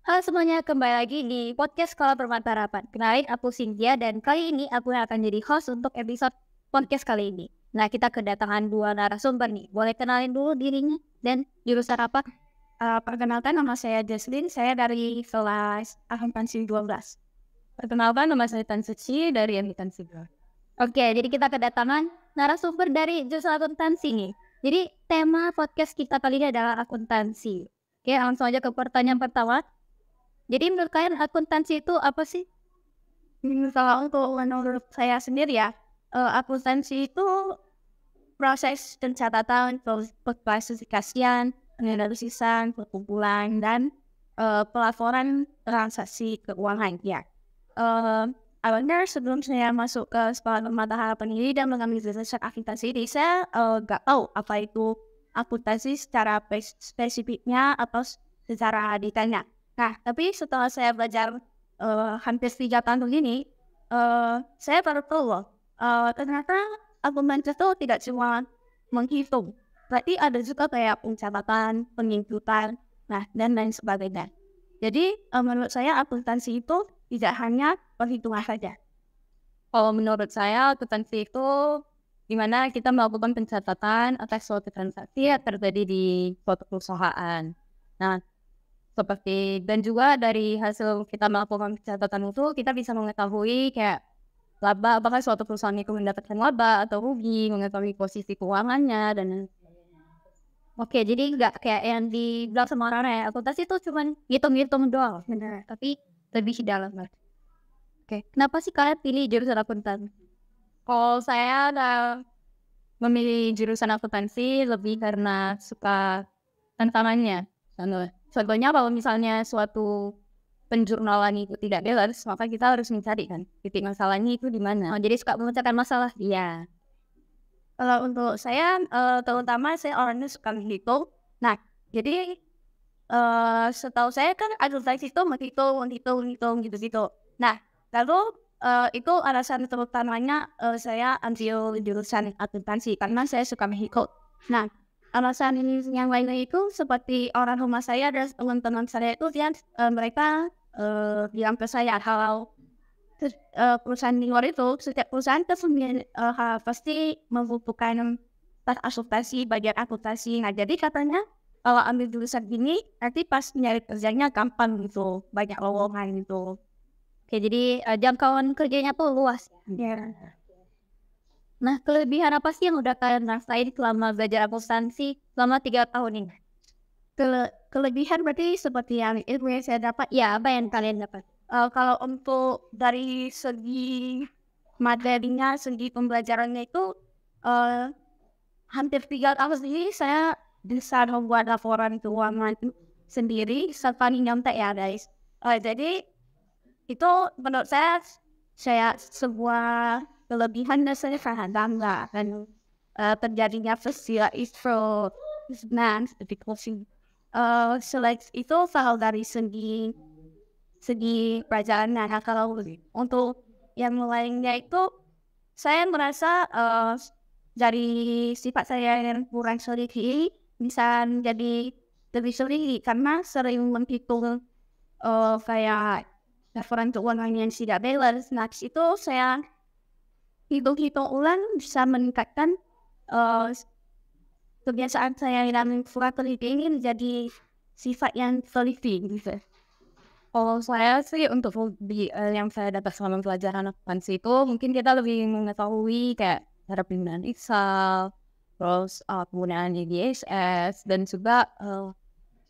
Halo semuanya, kembali lagi di podcast Sekolah Permata Harapan. Kenalin, aku Cynthia dan kali ini aku yang akan jadi host untuk episode podcast kali ini. Nah, kita kedatangan dua narasumber nih. Boleh kenalin dulu dirinya dan jurusan apa? Perkenalkan nama saya Jesslyn, saya dari kelas akuntansi 12. Perkenalkan, nama saya Tan Suci dari Akuntansi 2. Oke, jadi kita kedatangan narasumber dari jurusan akuntansi nih. Jadi tema podcast kita kali ini adalah akuntansi. Oke, langsung aja ke pertanyaan pertama. Jadi menurut kalian akuntansi itu apa sih? Kalau untuk menurut saya sendiri ya, akuntansi itu proses pencatatan, pengklasifikasian, penganalisisan, perkumpulan, dan pelaporan transaksi keuangan ya. Awalnya sebelum saya masuk ke sekolah mata harapan ini dan mengambil jurusan akuntansi ini, saya nggak tahu apa itu akuntansi secara spesifiknya atau secara detailnya. Nah, tapi setelah saya belajar hampir 3 tahun ini, saya baru tahu loh, ternyata akuntansi itu tidak cuma menghitung, berarti ada juga kayak pencatatan, penginputan, nah dan lain sebagainya. Jadi menurut saya akuntansi itu tidak hanya perhitungan saja. Kalau menurut saya, akuntansi itu di mana kita melakukan pencatatan atas suatu transaksi yang terjadi di suatu perusahaan. Nah, dan juga dari hasil kita melakukan pencatatan itu, kita bisa mengetahui kayak laba, apakah suatu perusahaan itu mendapatkan laba atau rugi, mengetahui posisi keuangannya, dan Oke, jadi nggak kayak yang dibilang sama orang ya, akuntansi itu cuma ngitung-ngitung doang, bener. Tapi lebih dalam. Oke, kenapa sih kalian pilih jurusan akuntan? kalau saya memilih jurusan akuntansi lebih karena suka tantangannya. Contohnya kalau misalnya suatu penjurnalan itu tidak beres, maka kita harus mencari kan titik masalahnya itu di mana. Oh, jadi suka memecahkan masalah. Iya. Kalau untuk saya, terutama saya orangnya suka menghitung. Nah, jadi setahu saya kan akuntansi itu menghitung gitu-gitu. Nah, lalu itu alasan terutamanya saya ambil jurusan akuntansi karena saya suka menghitung. Nah, alasan ini yang lainnya itu seperti orang rumah saya dan teman-teman saya itu mereka bilang ke saya kalau perusahaan di luar itu, setiap perusahaan pasti membutuhkan tas akuntansi, bagian akuntansi. Nah, jadi katanya kalau ambil jurusan ini, nanti pas nyari kerjanya gampang gitu, banyak lowongan gitu. Oke, jadi jangkauan kerjanya tuh luas. Ya. Nah, kelebihan apa sih yang udah kalian rasain selama belajar akuntansi selama 3 tahun ini? Kelebihan berarti seperti yang ilmu yang saya dapat. Ya, apa yang kalian dapat? Kalau untuk dari segi materinya, segi pembelajarannya itu hampir 3 tahun ini saya bisa membuat laporan keuangan sendiri serta nyontek ya guys. Jadi itu menurut saya sebuah kelebihan dan saya sangat bangga dan terjadinya festival Istro. Nah, seperti closing. Selain itu kalau dari segi perjalanan, nah, kalau untuk yang lainnya itu saya merasa dari sifat saya yang kurang selektif bisa menjadi lebih selektif karena sering menghitung kayak laporan keuangan yang tidak balance. Nah, itu saya hitung-hitung ulang bisa meningkatkan kebiasaan saya yang kurang teliti ini menjadi sifat yang teliti gitu. Kalau saya sih untuk yang saya dapat selama pelajaran akuntansi itu mungkin kita lebih mengetahui kayak cara penggunaan Excel, terus penggunaan IDSS, dan juga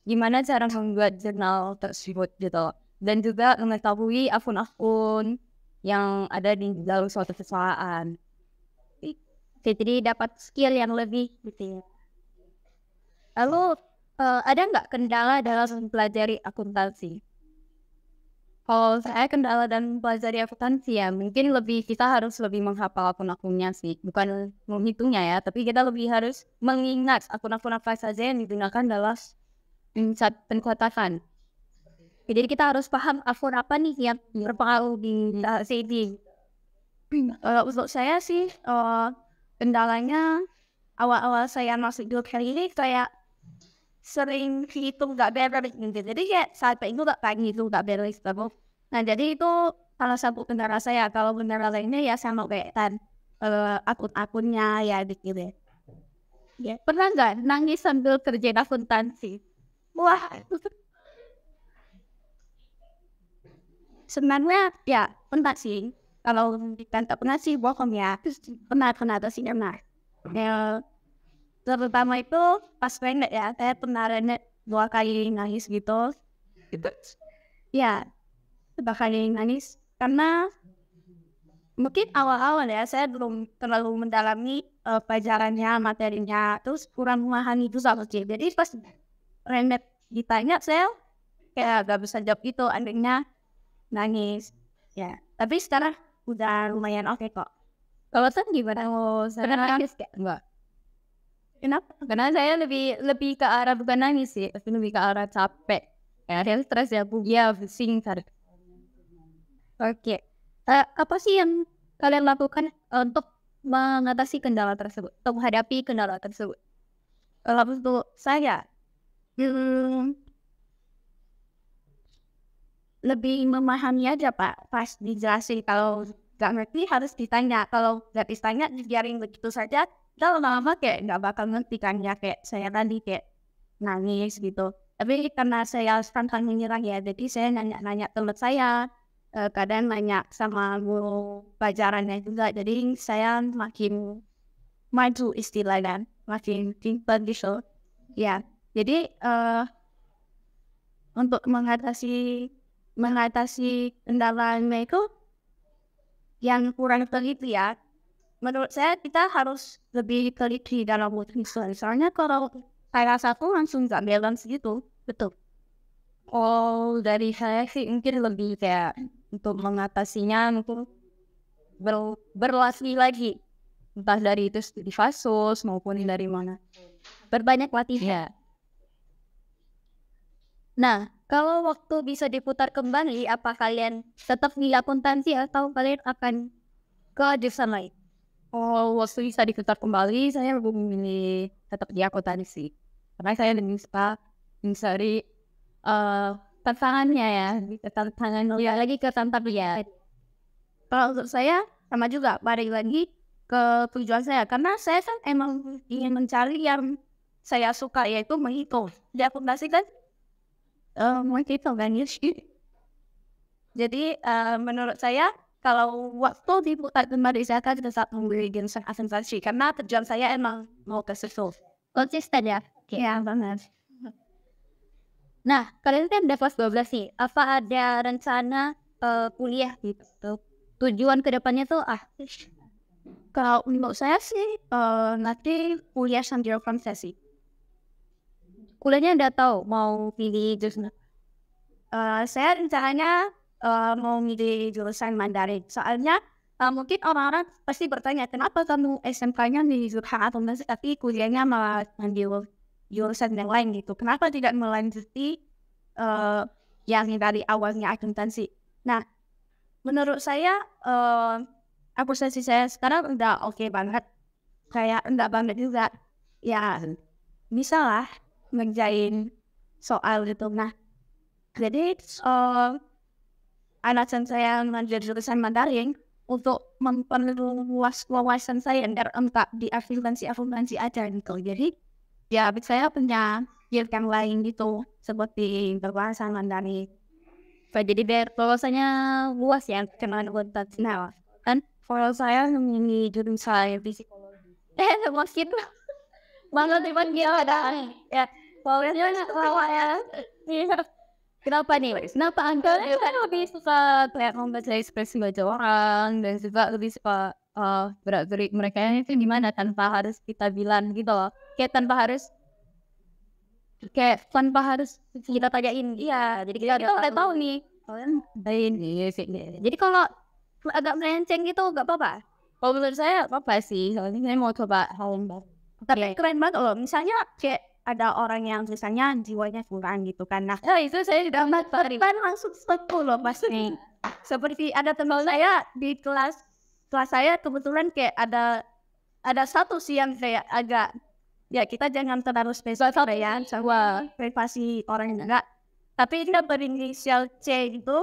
gimana cara membuat jurnal tersebut gitu. Dan juga mengetahui akun-akun yang ada di dalam suatu perusahaan. Oke, jadi dapat skill yang lebih gitu ya. Lalu ada nggak kendala dalam mempelajari akuntansi? Kalau saya kendala dan pelajari akuntansi ya mungkin kita harus lebih menghafal akun-akunnya sih, bukan menghitungnya ya, tapi kita lebih harus mengingat akun-akun apa saja yang digunakan dalam pencatatan. Jadi kita harus paham akun apa nih yang berpengaruh di CD. Untuk saya sih kendalanya awal-awal saya masuk jurusan ini kayak sering itu nggak beres gitu. Jadi kayak sampai itu nggak pagi itu nggak beres terus. Nah jadi itu salah satu kendala saya. Kalau kendala lainnya ya sama kayak akun-akunnya ya gitu deh. Ya, pernah nggak nangis sambil kerjain akuntansi? Wah, sebenarnya ya pernah sih. Kalau tak pernah sih bohong ya. Pernah sih pernah. Ya, terutama itu pas renet ya. Saya pernah renet 2 kali nangis gitu. Ya, 2 kali nangis karena mungkin awal-awal ya saya belum terlalu mendalami pelajarannya, materinya, terus kurang memahami itu sama sih. Jadi pas renet ditanya saya kayak gak bisa jawab gitu, akhirnya nangis. Ya, tapi sekarang udah lumayan oke kok. Kalau saya gimana? Saya Pernah nangis gak? enggak. Kenapa? Karena saya lebih ke arah bukan nangis sih, tapi lebih ke arah capek. Kayak stres ya, ya pusing. Oke. Apa sih yang kalian lakukan untuk mengatasi kendala tersebut, untuk menghadapi kendala tersebut? Kalau untuk saya, lebih memahami aja Pak, pas dijelasin. Kalau nggak ngerti harus ditanya, kalau nggak ditanya dibiarin begitu saja, kita lama-lama kayak nggak bakal ngerti kan ya, kayak saya tadi kayak nangis gitu. Tapi karena saya pantang menyerah ya, jadi saya nanya-nanya teman saya, kadang nanya sama guru pelajarannya juga, jadi saya makin maju istilahnya, makin pintar gitu. Ya, jadi untuk mengatasi kendalanya itu yang kurang teliti ya. Menurut saya kita harus lebih teliti dalam menyusun. Soalnya kalau saya satu langsung nggak balance gitu, betul. Oh, dari saya sih mungkin lebih kayak untuk mengatasinya mungkin berlatih lagi. Entah dari itu studi Fasus maupun dari mana. Berbanyak latihan. Ya. Nah, kalau waktu bisa diputar kembali, apa kalian tetap di akuntansi atau kalian akan ke jurusan lain? Oh, waktu bisa diputar kembali, saya lebih memilih tetap di akuntansi. Karena saya lebih suka mencari tantangannya ya, tantangan Ya, lagi ke tantangan. Kalau untuk saya sama juga, balik lagi ke tujuan saya. Karena saya kan emang ingin mencari yang saya suka, yaitu menghitung. Di akuntansi kan menghitung kan ya. Jadi menurut saya kalau waktu diputar kembali saya akan tetap memilih jurusan akuntansi karena tujuan saya emang mau ke situ. Konsisten ya? Iya banget. Nah, kalian kan udah kelas 12 nih. Apa ada rencana kuliah gitu? Tujuan kedepannya tuh Kalau menurut saya sih nanti kuliah sambil konversi. Kuliahnya udah tahu mau pilih jurusan. Saya rencananya mau milih jurusan Mandarin. Soalnya mungkin orang-orang pasti bertanya, kenapa kamu SMK-nya di jurusan akuntansi tapi kuliahnya malah ambil jurusan yang lain gitu. Kenapa tidak melanjuti yang dari awalnya akuntansi? Nah, menurut saya akuntansi saya sekarang udah oke banget. Kayak enggak banget juga. Ya, bisa lah ngerjain soal gitu. Nah, jadi alasan saya mengambil jurusan Mandarin untuk memperluas wawasan saya biar enggak di akuntansi aja gitu. Jadi ya saya punya yang lain gitu seperti berbahasa Mandarin. Jadi biar wawasannya luas ya kenal akuntansi. Nah, kan kalau saya memilih jurusan psikologi. Mungkin malah tiba dia ada ya. Wawasannya lawak ya. Kenapa nih? Kenapa Anda Lebih suka kayak membaca ekspresi wajah orang dan juga lebih suka gerak-gerik mereka itu gimana tanpa harus kita bilang gitu loh. Kayak tanpa harus kita tanyain. Iya, jadi kita udah tahu nih. Kalian lain sih. Jadi kalau agak melenceng gitu gak apa-apa. Kalau menurut saya apa sih? Soalnya saya mau coba hal yang baru. Tapi keren banget loh. Misalnya kayak ada orang yang misalnya jiwanya kurang gitu kan. Nah, itu saya sudah kan langsung sepuh loh pasti. Seperti ada teman saya di kelas saya kebetulan kayak ada satu sih yang kayak agak ya kita jangan terlalu spesifik ya sama privasi orang juga. Tapi kita berinisial C itu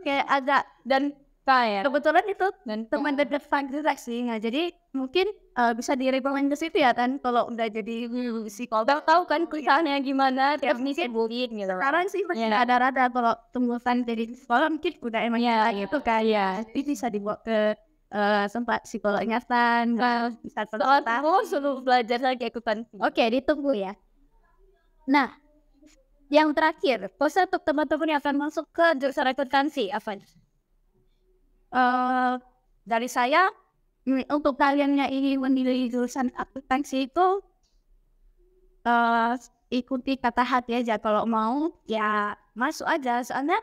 kayak agak, dan Kayak kebetulan itu dan teman dekat kita sih. Nah, jadi mungkin bisa direkomend ke situ ya kan kalau udah jadi psikolog. nggak tahu kan kesannya gimana, Ya, definisi bullying gitu. Sekarang sih masih Ya. ada kalau temukan dari sekolah mungkin udah emang Ya, gitu kan ya. Jadi bisa dibawa ke tempat psikolognya kan, bisa soal konsultasi. aku suruh belajar lagi ikutan. Oke, ditunggu ya. Nah, yang terakhir, pesan untuk teman-teman yang akan masuk ke jurusan akuntansi, apa? Dari saya, untuk kalian yang ingin memilih jurusan akuntansi itu ikuti kata hati aja. Kalau mau ya masuk aja. Soalnya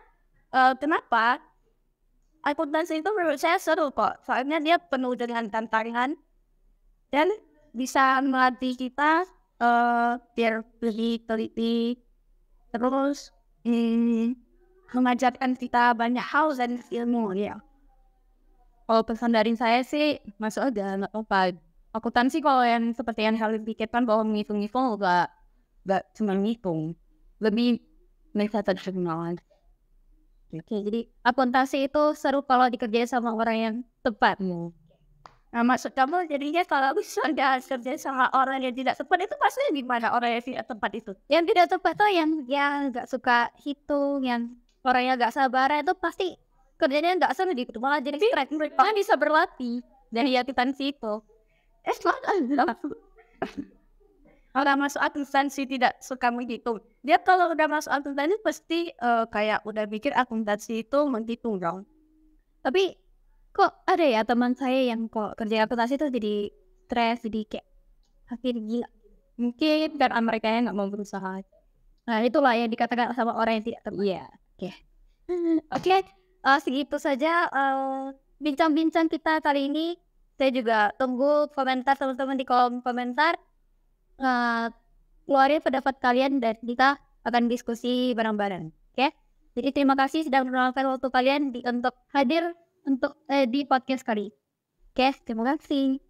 kenapa? Akuntansi itu menurut saya seru kok. Soalnya dia penuh dengan tantangan dan bisa melatih kita biar lebih teliti, terus mengajarkan kita banyak hal dan ilmu ya. Kalau pesan dari saya sih masuk aja, nggak apa-apa. Akuntansi kalau yang seperti yang Halim pikirkan bahwa menghitung-hitung nggak cuma ngitung, lebih metadata. Oke, jadi akuntansi itu seru kalau dikerjain sama orang yang tepat. Nah, maksud kamu jadinya kalau misalnya kerja sama orang yang tidak tepat itu pasti gimana orang yang tidak tepat itu? Yang tidak tepat tuh yang nggak suka hitung, yang orangnya nggak sabaran itu pasti kerjanya nggak seru gitu, malah jadi stres. Mereka bisa berlatih dari akuntansi itu. Orang masuk akuntansi tidak suka menghitung. Dia kalau udah masuk akuntansi pasti kayak udah mikir akuntansi itu menghitung dong. Tapi kok ada ya teman saya yang kok kerja akuntansi tuh jadi stres, jadi kayak akhirnya gila. Mungkin karena mereka yang nggak mau berusaha. Nah, itulah yang dikatakan sama orang yang tidak tepat. Iya. Oke, segitu saja bincang-bincang kita kali ini. Saya juga tunggu komentar teman-teman di kolom komentar. Keluarin pendapat kalian dan kita akan diskusi bareng-bareng. Oke, jadi terima kasih sudah meluangkan waktu kalian untuk hadir untuk di podcast kali. Oke, terima kasih.